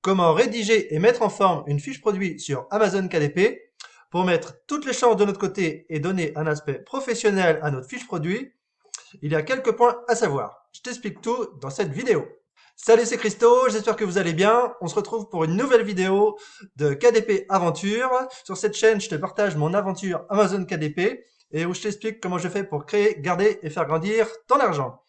comment rédiger et mettre en forme une fiche produit sur Amazon KDP pour mettre toutes les chances de notre côté et donner un aspect professionnel à notre fiche produit. Il y a quelques points à savoir. Je t'explique tout dans cette vidéo. Salut, c'est Christo, j'espère que vous allez bien. On se retrouve pour une nouvelle vidéo de KDP Aventure. Sur cette chaîne, je te partage mon aventure Amazon KDP et où je t'explique comment je fais pour créer, garder et faire grandir ton argent.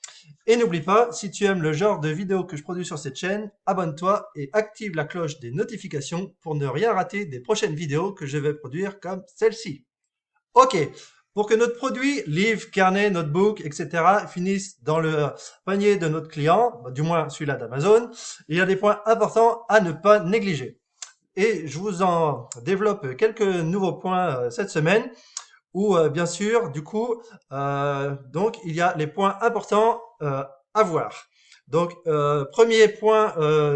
Et n'oublie pas, si tu aimes le genre de vidéos que je produis sur cette chaîne, abonne-toi et active la cloche des notifications pour ne rien rater des prochaines vidéos que je vais produire comme celle-ci. Ok, pour que notre produit, livre, carnet, notebook, etc., finisse dans le panier de notre client, du moins celui-là d'Amazon, il y a des points importants à ne pas négliger. Et je vous en développe quelques nouveaux points cette semaine où, bien sûr, du coup, donc il y a les points importants à voir. Donc, premier point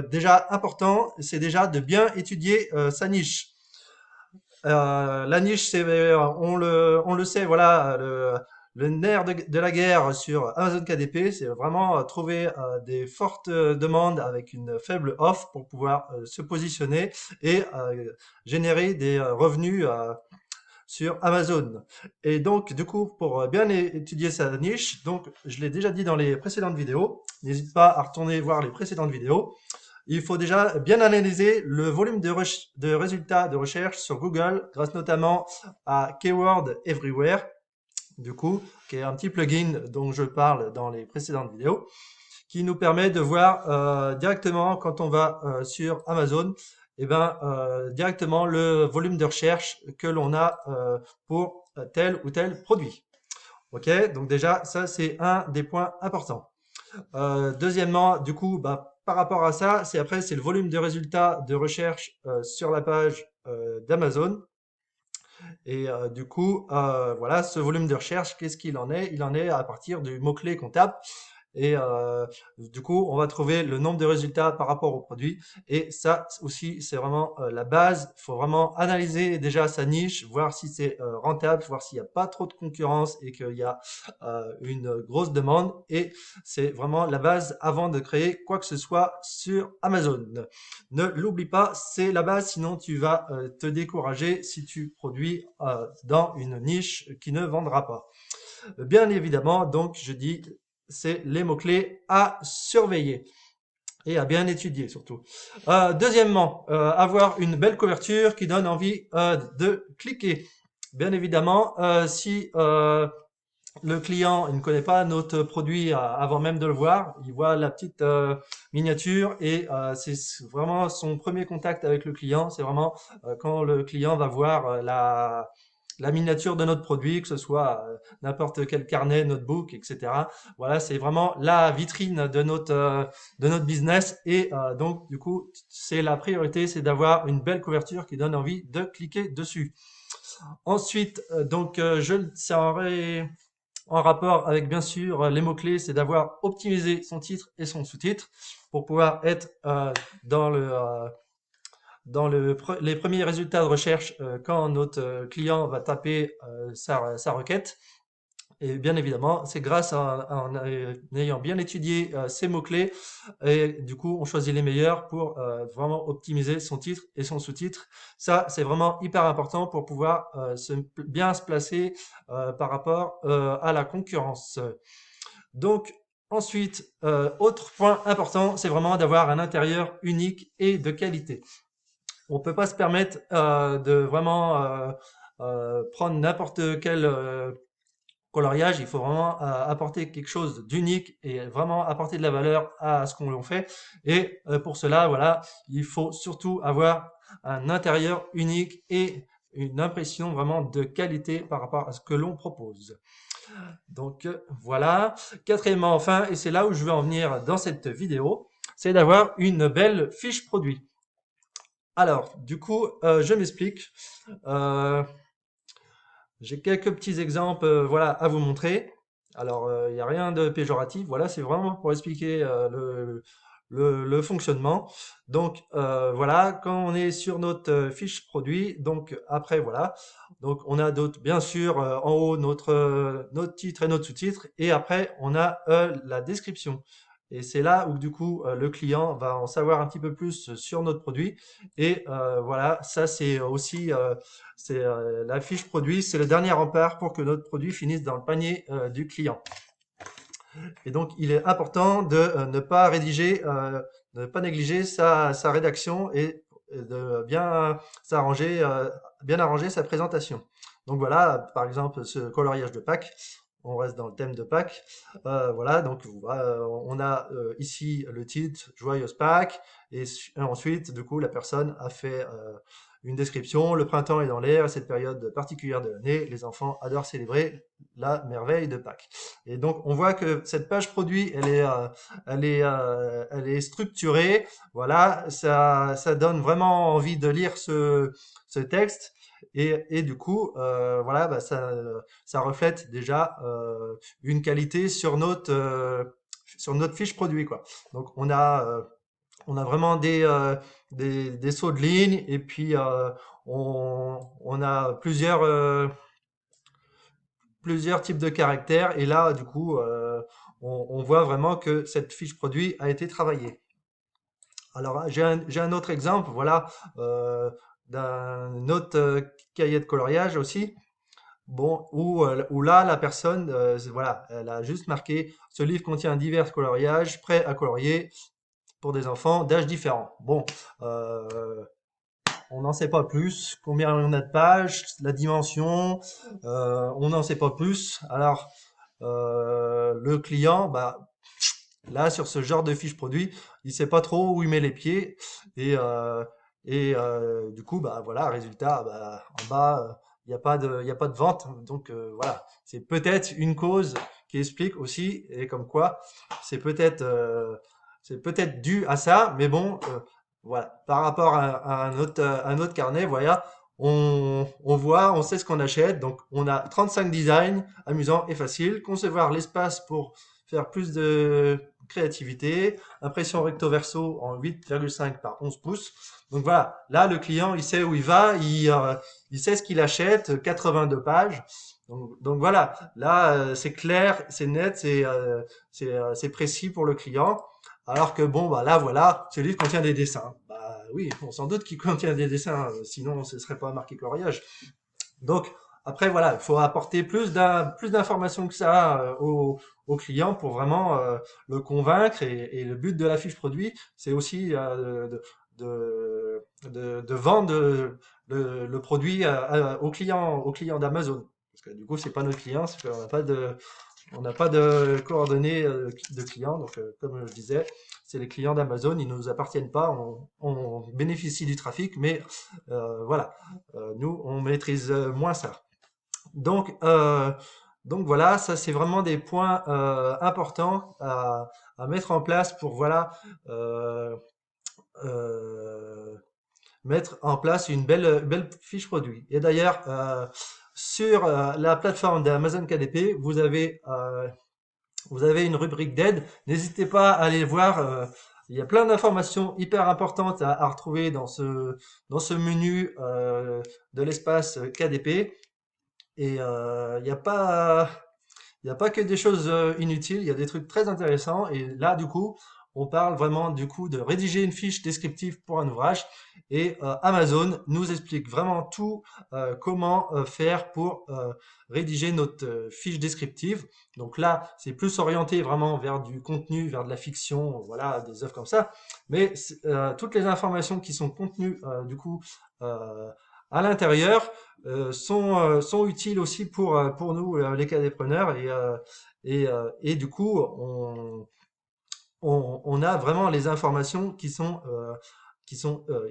déjà important, c'est déjà de bien étudier sa niche. La niche, c'est, on le sait, voilà, le nerf de la guerre sur Amazon KDP, c'est vraiment trouver des fortes demandes avec une faible offre pour pouvoir se positionner et générer des revenus sur Amazon. Et donc, du coup, pour bien étudier sa niche, donc je l'ai déjà dit dans les précédentes vidéos, n'hésite pas à retourner voir les précédentes vidéos. Il faut déjà bien analyser le volume de résultats de recherche sur Google, grâce notamment à Keyword Everywhere, du coup, qui est un petit plugin dont je parle dans les précédentes vidéos, qui nous permet de voir directement quand on va sur Amazon, et ben, directement le volume de recherche que l'on a pour tel ou tel produit. Ok, donc déjà, ça c'est un des points importants. Deuxièmement, du coup, bah, par rapport à ça, c'est le volume de résultats de recherche sur la page d'Amazon. Et du coup, voilà, ce volume de recherche, qu'est-ce qu'il en est? Il en est à partir du mot-clé qu'on tape. Et du coup, on va trouver le nombre de résultats par rapport au produit. Et ça aussi, c'est vraiment la base. Il faut vraiment analyser déjà sa niche, voir si c'est rentable, voir s'il n'y a pas trop de concurrence et qu'il y a une grosse demande. Et c'est vraiment la base avant de créer quoi que ce soit sur Amazon. Ne l'oublie pas, c'est la base, sinon tu vas te décourager si tu produis dans une niche qui ne vendra pas. Bien évidemment, donc je dis, c'est les mots-clés à surveiller et à bien étudier surtout. Deuxièmement, avoir une belle couverture qui donne envie de cliquer. Bien évidemment, si le client il ne connaît pas notre produit avant même de le voir, il voit la petite miniature et c'est vraiment son premier contact avec le client. C'est vraiment quand le client va voir la miniature de notre produit, que ce soit n'importe quel carnet, notebook, etc. Voilà, c'est vraiment la vitrine de notre business et donc du coup, c'est la priorité, c'est d'avoir une belle couverture qui donne envie de cliquer dessus. Ensuite, donc ça aurait en rapport avec bien sûr les mots-clés, c'est d'avoir optimisé son titre et son sous-titre pour pouvoir être les premiers résultats de recherche quand notre client va taper sa requête. Et bien évidemment, c'est grâce en ayant bien étudié ces mots-clés et du coup, on choisit les meilleurs pour vraiment optimiser son titre et son sous-titre. Ça, c'est vraiment hyper important pour pouvoir bien se placer par rapport à la concurrence. Donc, ensuite, autre point important, c'est vraiment d'avoir un intérieur unique et de qualité. On peut pas se permettre de vraiment prendre n'importe quel coloriage, il faut vraiment apporter quelque chose d'unique et vraiment apporter de la valeur à ce qu'on fait. Et pour cela, voilà, il faut surtout avoir un intérieur unique et une impression vraiment de qualité par rapport à ce que l'on propose. Donc voilà. Quatrièmement, enfin, et c'est là où je veux en venir dans cette vidéo, c'est d'avoir une belle fiche produit. Alors, du coup, je m'explique. Euh, j'ai quelques petits exemples voilà, à vous montrer. Alors, il n'y a rien de péjoratif. Voilà, c'est vraiment pour expliquer le fonctionnement. Donc, voilà, quand on est sur notre fiche produit, donc après, voilà. Donc, on a d'autres, bien sûr, en haut, notre titre et notre sous-titre. Et après, on a la description. Et c'est là où du coup le client va en savoir un petit peu plus sur notre produit. Et voilà, ça c'est aussi la fiche produit, c'est le dernier rempart pour que notre produit finisse dans le panier du client. Et donc il est important de ne pas rédiger, de ne pas négliger sa rédaction et de bien arranger sa présentation. Donc voilà, par exemple ce coloriage de Pâques. On reste dans le thème de Pâques. Voilà, donc on a ici le titre Joyeuse Pâques et ensuite, du coup, la personne a fait une description. Le printemps est dans l'air, et cette période particulière de l'année, les enfants adorent célébrer la merveille de Pâques. Et donc, on voit que cette page produit, elle est structurée. Voilà, ça donne vraiment envie de lire ce texte. Et du coup, voilà, bah, ça reflète déjà une qualité sur notre fiche produit, quoi. Donc, on a vraiment des sauts de ligne et puis on a plusieurs types de caractères. Et là, du coup, on voit vraiment que cette fiche produit a été travaillée. Alors, j'ai un autre exemple, voilà, d'un autre cahier de coloriage aussi. Bon, où là, la personne, voilà, elle a juste marqué, ce livre contient divers coloriages prêts à colorier pour des enfants d'âges différents. Bon, euh, on n'en sait pas plus. Combien on a de pages, la dimension, on n'en sait pas plus. Alors, le client, bah, là, sur ce genre de fiche produit, il sait pas trop où il met les pieds. Et, du coup, bah, voilà, résultat, bah, en bas, il y a pas de vente. Donc, voilà, c'est peut-être une cause qui explique aussi, et comme quoi, c'est peut-être c'est peut-être dû à ça, mais bon, voilà, par rapport à un autre carnet, voilà, on voit, on sait ce qu'on achète. Donc, on a 35 designs amusants et faciles, concevoir l'espace pour faire plus de créativité, impression recto verso en 8,5 par 11 pouces. Donc voilà, là le client il sait où il va, il sait ce qu'il achète, 82 pages. Donc voilà, là c'est clair, c'est net, c'est précis pour le client. Alors que bon, bah là voilà, ce livre contient des dessins. Bah oui, on s'en doute qu'il contient des dessins, sinon ce serait pas marqué coloriage. Donc, après, voilà, il faut apporter plus d'informations que ça au client pour vraiment le convaincre. Et le but de la fiche produit, c'est aussi de vendre le produit aux clients d'Amazon. Parce que du coup, c'est pas nos clients, c'est qu'on on n'a pas de coordonnées de clients. Donc, comme je disais, c'est les clients d'Amazon, ils ne nous appartiennent pas. On bénéficie du trafic, mais voilà. Nous, on maîtrise moins ça. Donc, euh, donc voilà, ça c'est vraiment des points importants à mettre en place pour voilà euh, euh, mettre en place une belle fiche produit. Et d'ailleurs, sur la plateforme d'Amazon KDP, vous avez une rubrique d'aide. N'hésitez pas à aller voir. Il y a plein d'informations hyper importantes à retrouver dans ce menu de l'espace KDP. Et il n'y a pas que des choses inutiles, il y a des trucs très intéressants. Et là, du coup, on parle vraiment du coup de rédiger une fiche descriptive pour un ouvrage. Et Amazon nous explique vraiment tout, comment faire pour rédiger notre fiche descriptive. Donc là, c'est plus orienté vraiment vers du contenu, vers de la fiction, voilà, des œuvres comme ça. Mais toutes les informations qui sont contenues du coup euh, à l'intérieur sont utiles aussi pour nous, les cadépreneurs. Et du coup, on a vraiment les informations qui sont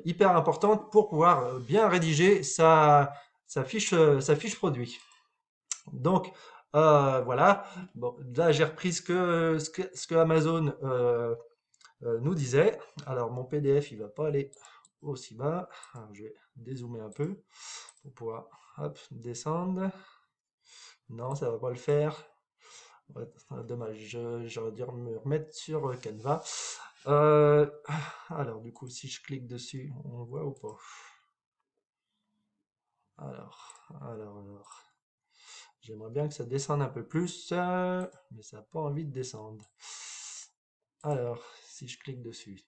hyper importantes pour pouvoir bien rédiger sa fiche produit. Donc, voilà. Bon, là, j'ai repris ce que Amazon nous disait. Alors, mon PDF, il va pas aller aussi bas. Alors, je vais dézoomer un peu pour pouvoir hop, descendre. Non, ça va pas le faire. Ouais, dommage, j'aurais dû me remettre sur Canva. Euh, alors, du coup, si je clique dessus, on voit ou pas? Alors. J'aimerais bien que ça descende un peu plus, mais ça n'a pas envie de descendre. Alors, si je clique dessus,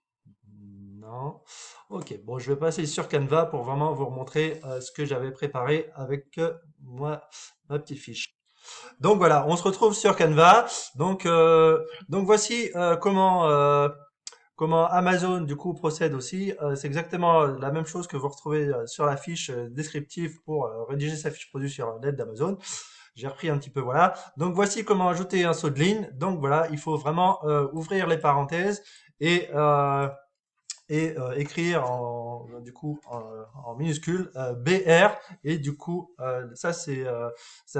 non. Ok, bon, je vais passer sur Canva pour vraiment vous remontrer ce que j'avais préparé avec moi, ma petite fiche. Donc voilà, on se retrouve sur Canva. Donc voici comment Amazon du coup procède aussi. C'est exactement la même chose que vous retrouvez sur la fiche descriptive pour rédiger sa fiche produit sur l'aide d'Amazon. J'ai repris un petit peu, voilà. Donc voici comment ajouter un saut de ligne. Donc voilà, il faut vraiment ouvrir les parenthèses et écrire en minuscule BR et du coup ça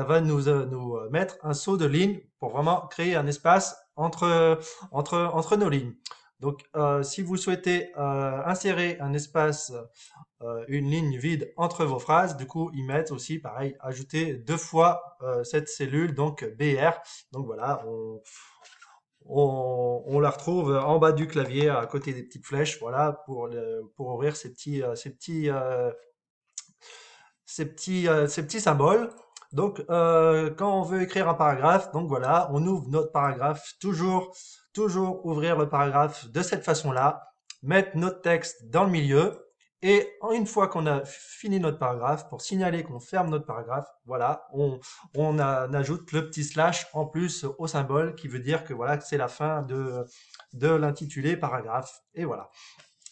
va nous mettre un saut de ligne pour vraiment créer un espace entre nos lignes. Donc si vous souhaitez insérer un espace une ligne vide entre vos phrases, du coup ils mettent aussi pareil ajouter deux fois cette cellule donc BR. Donc voilà, on la retrouve en bas du clavier à côté des petites flèches, voilà, pour ouvrir ces petits symboles. Donc, quand on veut écrire un paragraphe, donc voilà, on ouvre notre paragraphe, toujours ouvrir le paragraphe de cette façon-là, mettre notre texte dans le milieu, et une fois qu'on a fini notre paragraphe, pour signaler qu'on ferme notre paragraphe, voilà, on ajoute le petit slash en plus au symbole qui veut dire que voilà, que c'est la fin de l'intitulé paragraphe, et voilà.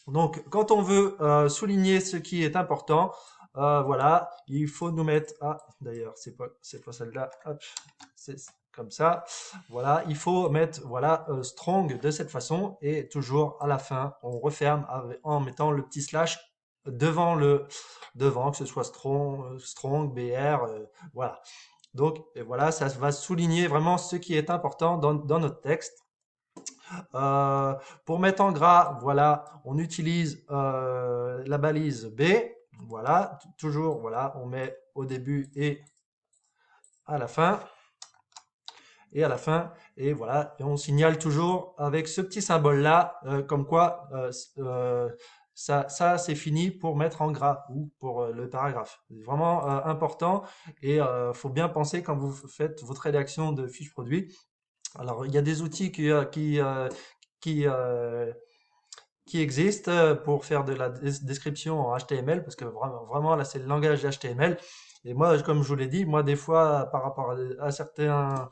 Donc, quand on veut souligner ce qui est important, voilà, il faut nous mettre. Ah, d'ailleurs, c'est pas celle-là. Hop, c'est comme ça. Voilà, il faut mettre voilà strong de cette façon et toujours à la fin, on referme en mettant le petit slash devant, que ce soit strong, br, voilà. Donc, et voilà, ça va souligner vraiment ce qui est important dans notre texte. Euh, pour mettre en gras, voilà, on utilise la balise B. Voilà, toujours, voilà, on met au début et à la fin. Et à la fin, et voilà, et on signale toujours avec ce petit symbole-là, comme quoi ça c'est fini pour mettre en gras ou pour le paragraphe. C'est vraiment important et faut bien penser quand vous faites votre rédaction de fiches produits. Alors, il y a des outils qui, euh, qui existent pour faire de la description en HTML, parce que vraiment là, c'est le langage HTML. Et moi, comme je vous l'ai dit, moi, des fois, par rapport à certains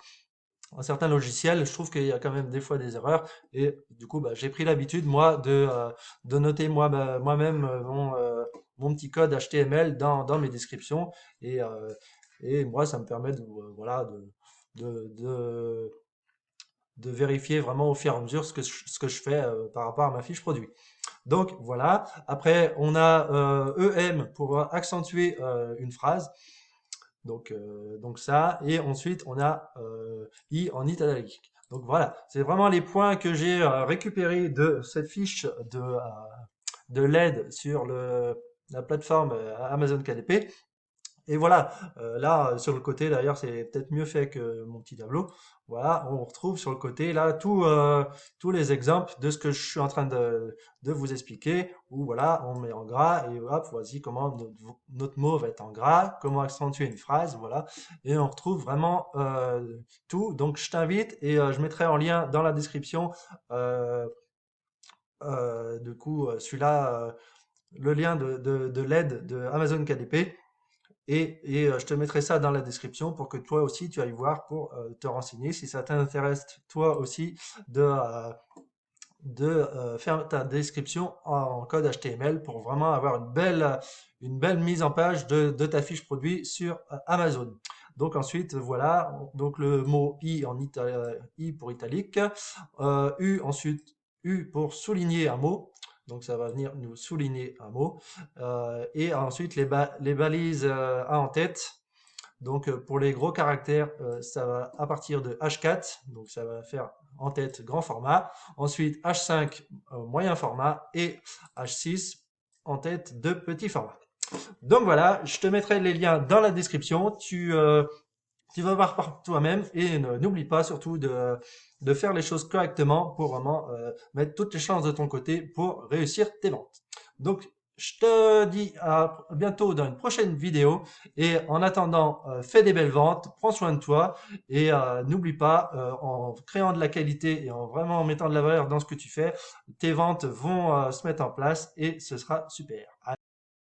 logiciels, je trouve qu'il y a quand même des fois des erreurs. Et du coup, bah, j'ai pris l'habitude, moi, de noter moi-même mon petit code HTML dans mes descriptions. Et moi, ça me permet voilà, de vérifier vraiment au fur et à mesure ce que je fais par rapport à ma fiche produit. Donc voilà, après on a EM pour accentuer une phrase, donc ça, et ensuite on a I en italique. Donc voilà, c'est vraiment les points que j'ai récupérés de cette fiche de l'aide sur la plateforme Amazon KDP. Et voilà, là, sur le côté, d'ailleurs, c'est peut-être mieux fait que mon petit tableau. Voilà, on retrouve sur le côté, là, tous les exemples de ce que je suis en train de vous expliquer, où voilà, on met en gras, et hop, voici comment notre mot va être en gras, comment accentuer une phrase, voilà. Et on retrouve vraiment tout. Donc, je t'invite, et je mettrai en lien dans la description, euh, du coup, celui-là, le lien de l'aide de Amazon KDP. Et je te mettrai ça dans la description pour que toi aussi tu ailles voir pour te renseigner si ça t'intéresse toi aussi de faire ta description en code HTML pour vraiment avoir une belle mise en page de ta fiche produit sur Amazon. Donc ensuite, voilà, donc le mot I I pour italique, ensuite U pour souligner un mot, donc ça va venir nous souligner un mot, et ensuite les balises A en tête, donc pour les gros caractères, ça va à partir de H4, donc ça va faire en tête grand format. Ensuite H5 moyen format et H6 en tête de petit format. Donc voilà, je te mettrai les liens dans la description. Tu vas voir par toi-même et n'oublie pas surtout de faire les choses correctement pour vraiment mettre toutes les chances de ton côté pour réussir tes ventes. Donc Je te dis à bientôt dans une prochaine vidéo. Et en attendant, fais des belles ventes, prends soin de toi et n'oublie pas, en créant de la qualité et en vraiment mettant de la valeur dans ce que tu fais, tes ventes vont se mettre en place et ce sera super.